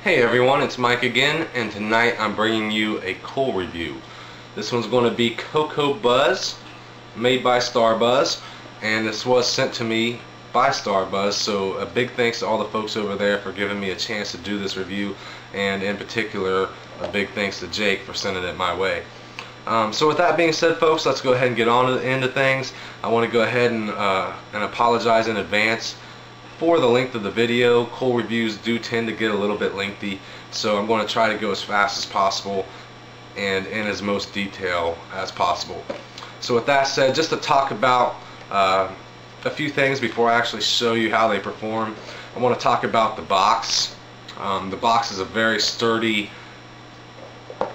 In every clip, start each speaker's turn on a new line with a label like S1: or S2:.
S1: Hey everyone, it's Mike again, and tonight I'm bringing you a coal review. This one's going to be Coco Buzz, made by Starbuzz, and this was sent to me by Starbuzz, so a big thanks to all the folks over there for giving me a chance to do this review, and in particular a big thanks to Jake for sending it my way. So with that being said, folks, let's go ahead and get on into things. I want to go ahead and apologize in advance for the length of the video. Coal reviews do tend to get a little bit lengthy, so I'm going to try to go as fast as possible and in as most detail as possible. So with that said, just to talk about a few things before I actually show you how they perform, I want to talk about the box. The box is a very sturdy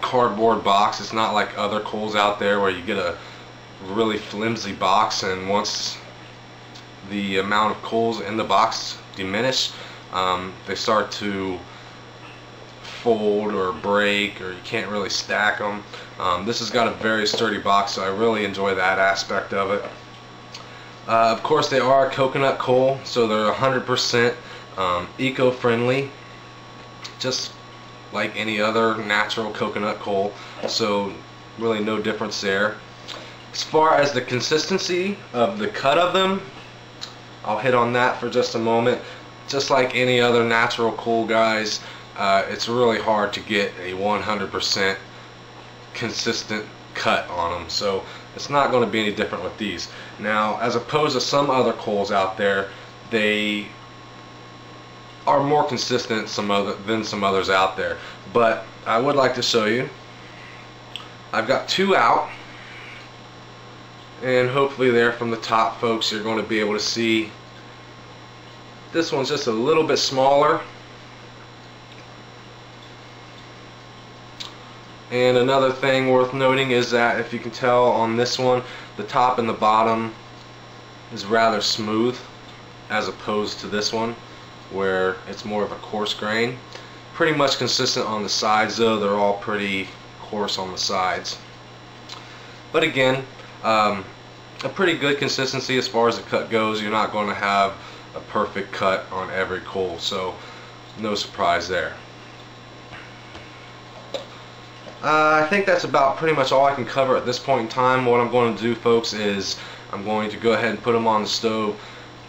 S1: cardboard box. It's not like other coals out there where you get a really flimsy box, and once the amount of coals in the box diminish, they start to fold or break, or you can't really stack them. This has got a very sturdy box, so I really enjoy that aspect of it. Of course, they are coconut coal, so they're 100% eco-friendly, just like any other natural coconut coal, so really no difference there. As far as the consistency of the cut of them, I'll hit on that for just a moment. Just like any other natural coal, guys, it's really hard to get a 100% consistent cut on them, so it's not going to be any different with these. Now, as opposed to some other coals out there, they are more consistent than some others out there. But I would like to show you. I've got two out, and hopefully there from the top, folks, you're going to be able to see this one's just a little bit smaller. And another thing worth noting is that, if you can tell on this one, the top and the bottom is rather smooth as opposed to this one, where it's more of a coarse grain. Pretty much consistent on the sides though, they're all pretty coarse on the sides. But again, a pretty good consistency as far as the cut goes. You're not going to have a perfect cut on every coal, so no surprise there. I think that's about pretty much all I can cover at this point in time. What I'm going to do, folks, is I'm going to go ahead and put them on the stove,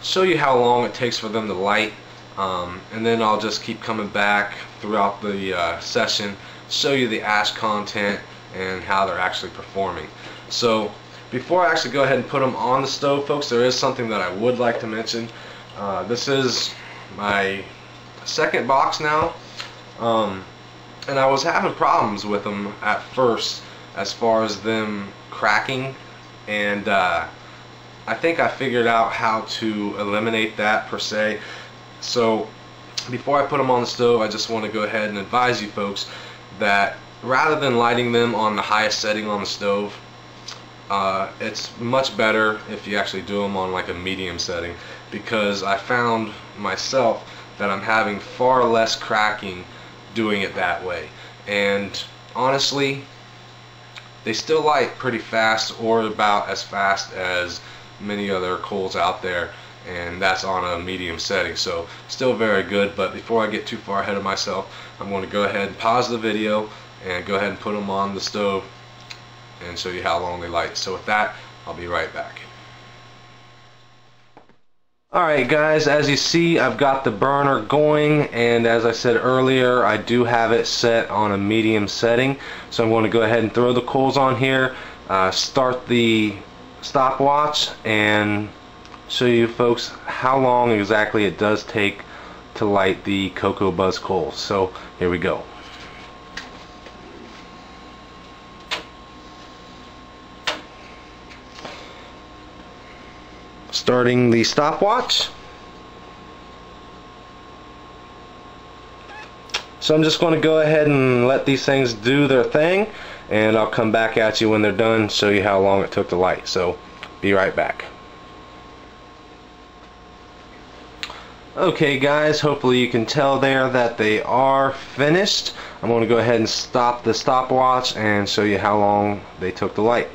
S1: show you how long it takes for them to light, and then I'll just keep coming back throughout the session, show you the ash content and how they're actually performing. So before I actually go ahead and put them on the stove, folks, there is something that I would like to mention. This is my second box now, and I was having problems with them at first as far as them cracking, and I think I figured out how to eliminate that per se. So before I put them on the stove, I just want to go ahead and advise you folks that rather than lighting them on the highest setting on the stove, it's much better if you actually do them on like a medium setting, because I found myself that I'm having far less cracking doing it that way. And honestly, they still light pretty fast, or about as fast as many other coals out there, and that's on a medium setting, so still very good. But before I get too far ahead of myself, I'm going to go ahead and pause the video and go ahead and put them on the stove and show you how long they light. So with that, I'll be right back. Alright guys, as you see, I've got the burner going, and as I said earlier, I do have it set on a medium setting. So I'm going to go ahead and throw the coals on here, start the stopwatch, and show you folks how long exactly it does take to light the Coco Buzz coals. So here we go. Starting the stopwatch. So I'm just going to go ahead and let these things do their thing, and I'll come back at you when they're done, show you how long it took to light. So be right back. Okay guys, hopefully you can tell there that they are finished. I'm going to go ahead and stop the stopwatch and show you how long they took to light.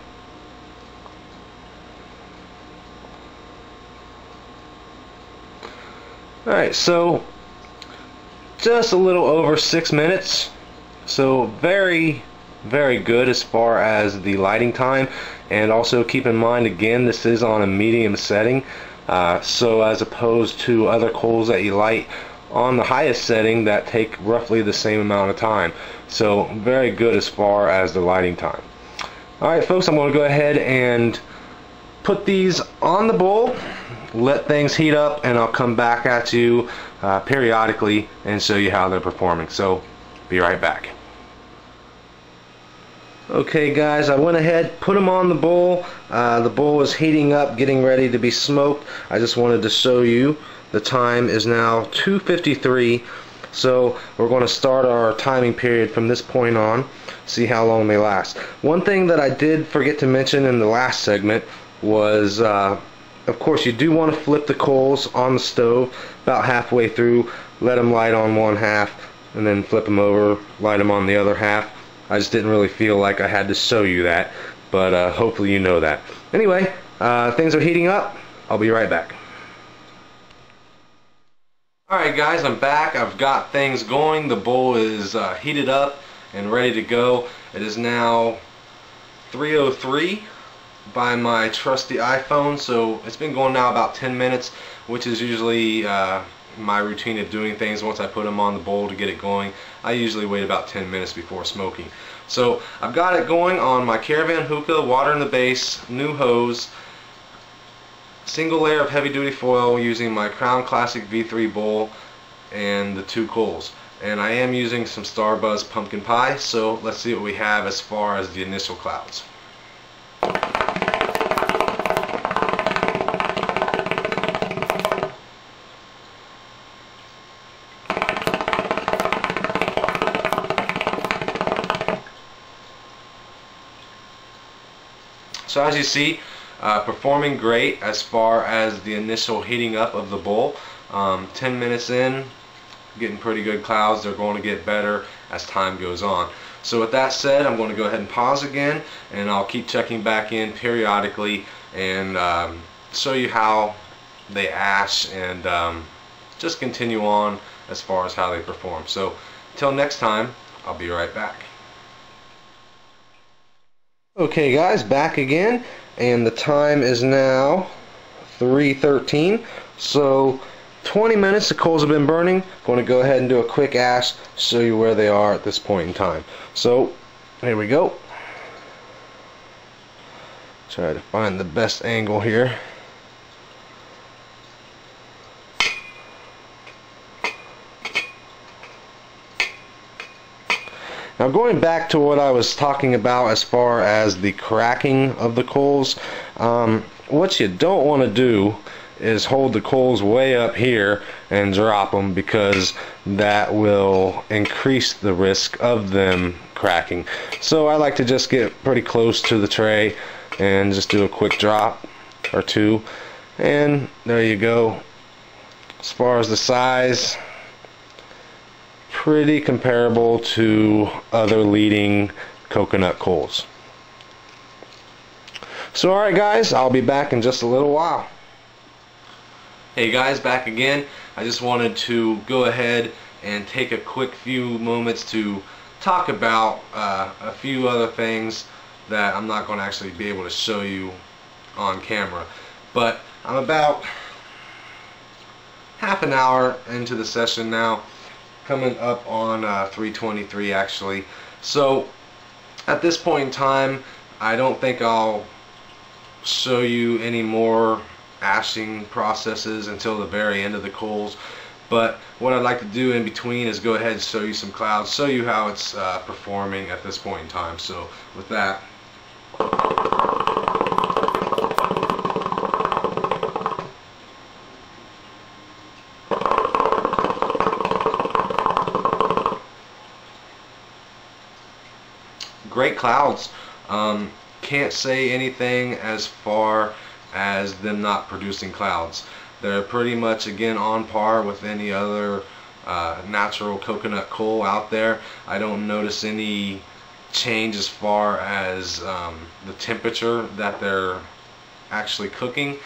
S1: Alright, so just a little over 6 minutes. So very good as far as the lighting time. And also keep in mind, again, this is on a medium setting, so as opposed to other coals that you light on the highest setting that take roughly the same amount of time. So very good as far as the lighting time. Alright folks, I'm going to go ahead and put these on the bowl, let things heat up, and I'll come back at you periodically and show you how they're performing. So be right back. Okay guys, I went ahead, put them on the bowl. The bowl is heating up, getting ready to be smoked. I just wanted to show you the time is now 2:53. So we're going to start our timing period from this point on, see how long they last. One thing that I did forget to mention in the last segment was, of course, you do want to flip the coals on the stove about halfway through, let them light on one half, and then flip them over, light them on the other half. I just didn't really feel like I had to show you that, but hopefully you know that. Anyway, things are heating up. I'll be right back. Alright guys, I'm back. I've got things going. The bowl is heated up and ready to go. It is now 3:03 by my trusty iPhone, so it's been going now about 10 minutes, which is usually my routine of doing things. Once I put them on the bowl to get it going, I usually wait about 10 minutes before smoking. So I've got it going on my Caravan hookah, water in the base, new hose, single layer of heavy duty foil using my Crown Classic V3 bowl, and the 2 coals. And I am using some Starbuzz pumpkin pie, so let's see what we have as far as the initial clouds. So as you see, performing great as far as the initial heating up of the bowl. 10 minutes in, getting pretty good clouds. They're going to get better as time goes on. So with that said, I'm going to go ahead and pause again, and I'll keep checking back in periodically and show you how they ash, and just continue on as far as how they perform. So until next time, I'll be right back. Okay guys, back again, and the time is now 3:13. So 20 minutes the coals have been burning. Going to go ahead and do a quick ash, show you where they are at this point in time. So here we go. Try to find the best angle here. Now going back to what I was talking about as far as the cracking of the coals, what you don't want to do is hold the coals way up here and drop them, because that will increase the risk of them cracking. So I like to just get pretty close to the tray and just do a quick drop or two, and there you go. As far as the size, pretty comparable to other leading coconut coals. So alright guys, I'll be back in just a little while. Hey guys, back again. I just wanted to go ahead and take a quick few moments to talk about a few other things that I'm not going to actually be able to show you on camera. But I'm about half an hour into the session now, coming up on 3:23 actually. So at this point in time, I don't think I'll show you any more ashing processes until the very end of the coals. But what I'd like to do in between is go ahead and show you some clouds, show you how it's performing at this point in time. So with that, great clouds. Can't say anything as far as them not producing clouds. They're pretty much, again, on par with any other natural coconut coal out there. I don't notice any change as far as the temperature that they're actually cooking.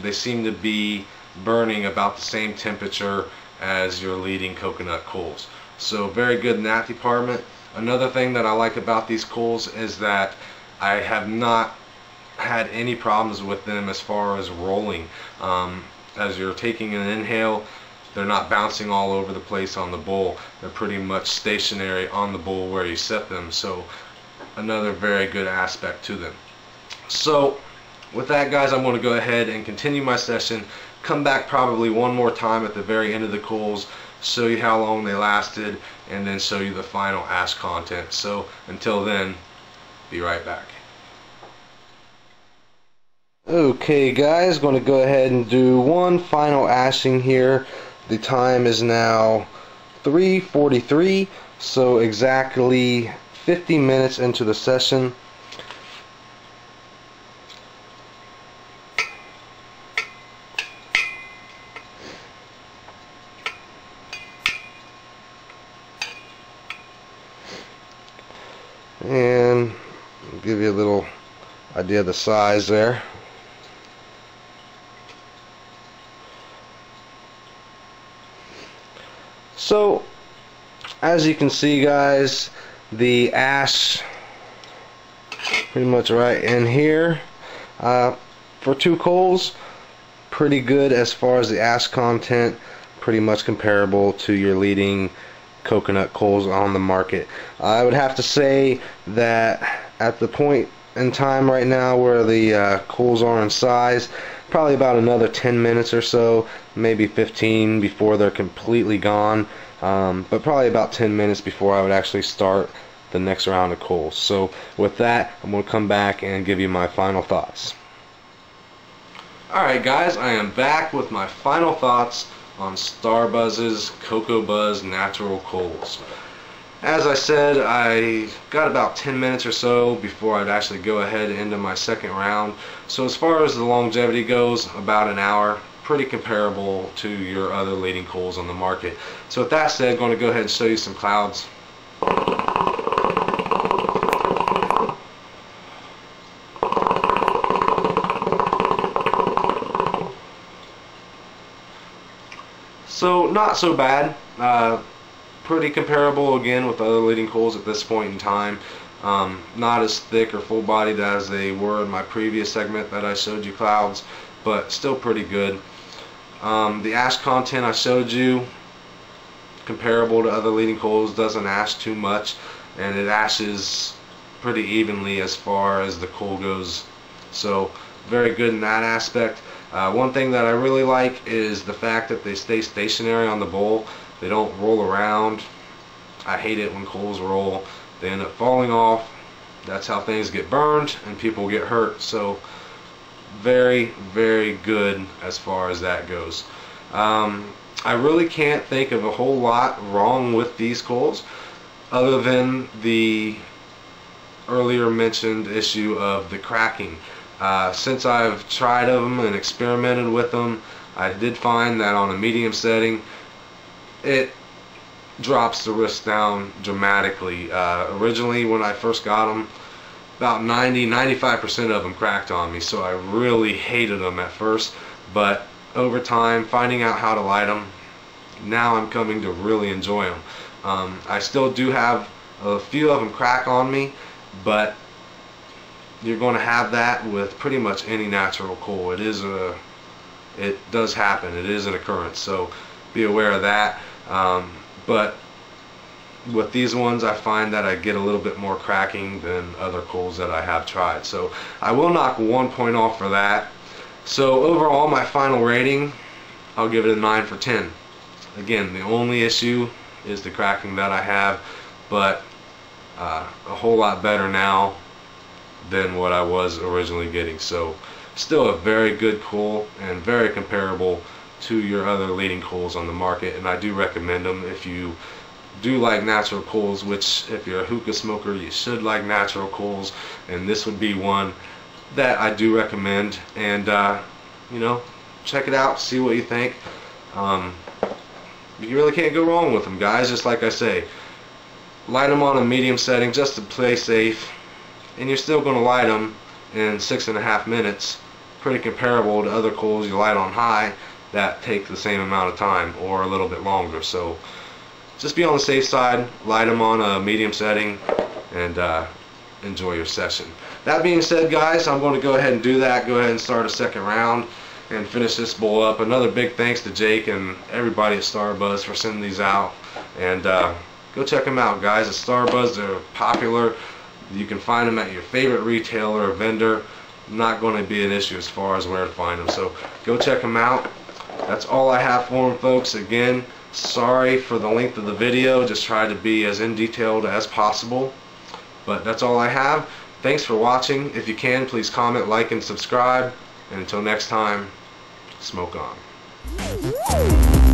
S1: They seem to be burning about the same temperature as your leading coconut coals. So very good in that department. Another thing that I like about these coals is that I have not had any problems with them as far as rolling. As you're taking an inhale, they're not bouncing all over the place on the bowl. They're pretty much stationary on the bowl where you set them. So another very good aspect to them. So with that, guys, I'm going to go ahead and continue my session, come back probably one more time at the very end of the coals, show you how long they lasted, and then show you the final ash content. So until then, be right back. Okay guys, going to go ahead and do one final ashing here. The time is now 3:43, so exactly 50 minutes into the session. And I'll give you a little idea of the size there. So as you can see, guys, the ash pretty much right in here for 2 coals, pretty good as far as the ash content, pretty much comparable to your leading coconut coals on the market. I would have to say that at the point in time right now where the coals are in size, probably about another 10 minutes or so, maybe 15 before they're completely gone, but probably about 10 minutes before I would actually start the next round of coals. So with that, I'm going to come back and give you my final thoughts. Alright guys, I am back with my final thoughts on Starbuzz's Coco Buzz Natural Coals. As I said, I got about 10 minutes or so before I'd actually go ahead into my second round. So as far as the longevity goes, about an hour, pretty comparable to your other leading coals on the market. So with that said, I'm going to go ahead and show you some clouds. So not so bad, pretty comparable again with other leading coals at this point in time. Not as thick or full bodied as they were in my previous segment that I showed you clouds, but still pretty good. The ash content I showed you, comparable to other leading coals, doesn't ash too much, and it ashes pretty evenly as far as the coal goes. So very good in that aspect. One thing that I really like is the fact that they stay stationary on the bowl. They don't roll around. I hate it when coals roll. They end up falling off. That's how things get burned and people get hurt. So very, very good as far as that goes. I really can't think of a whole lot wrong with these coals other than the earlier mentioned issue of the cracking. Since I've tried them and experimented with them, I did find that on a medium setting it drops the risk down dramatically. Originally when I first got them, about 90-95% of them cracked on me, so I really hated them at first, but over time, finding out how to light them, now I'm coming to really enjoy them. I still do have a few of them crack on me, but you're going to have that with pretty much any natural coal. It does happen. It is an occurrence, so be aware of that. But with these ones, I find that I get a little bit more cracking than other coals that I have tried. So I will knock 1 point off for that. So overall, my final rating, I'll give it a 9 for 10. Again, the only issue is the cracking that I have, but a whole lot better now than what I was originally getting. So still a very good coal and very comparable to your other leading coals on the market, and I do recommend them if you do like natural coals, which if you're a hookah smoker you should like natural coals, and this would be one that I do recommend. And you know, check it out, see what you think. You really can't go wrong with them, guys. Just like I say, light them on a medium setting just to play safe, and you're still going to light them in 6.5 minutes, pretty comparable to other coals you light on high that take the same amount of time or a little bit longer. So just be on the safe side, light them on a medium setting, and enjoy your session. That being said, guys, I'm going to go ahead and do that. Go ahead and start a second round and finish this bowl up. Another big thanks to Jake and everybody at Starbuzz for sending these out. And go check them out, guys. At Starbuzz, they're popular. You can find them at your favorite retailer or vendor. Not going to be an issue as far as where to find them. So go check them out. That's all I have for them, folks. Again, sorry for the length of the video. Just tried to be as in detailed as possible. But that's all I have. Thanks for watching. If you can, please comment, like, and subscribe. And until next time, smoke on.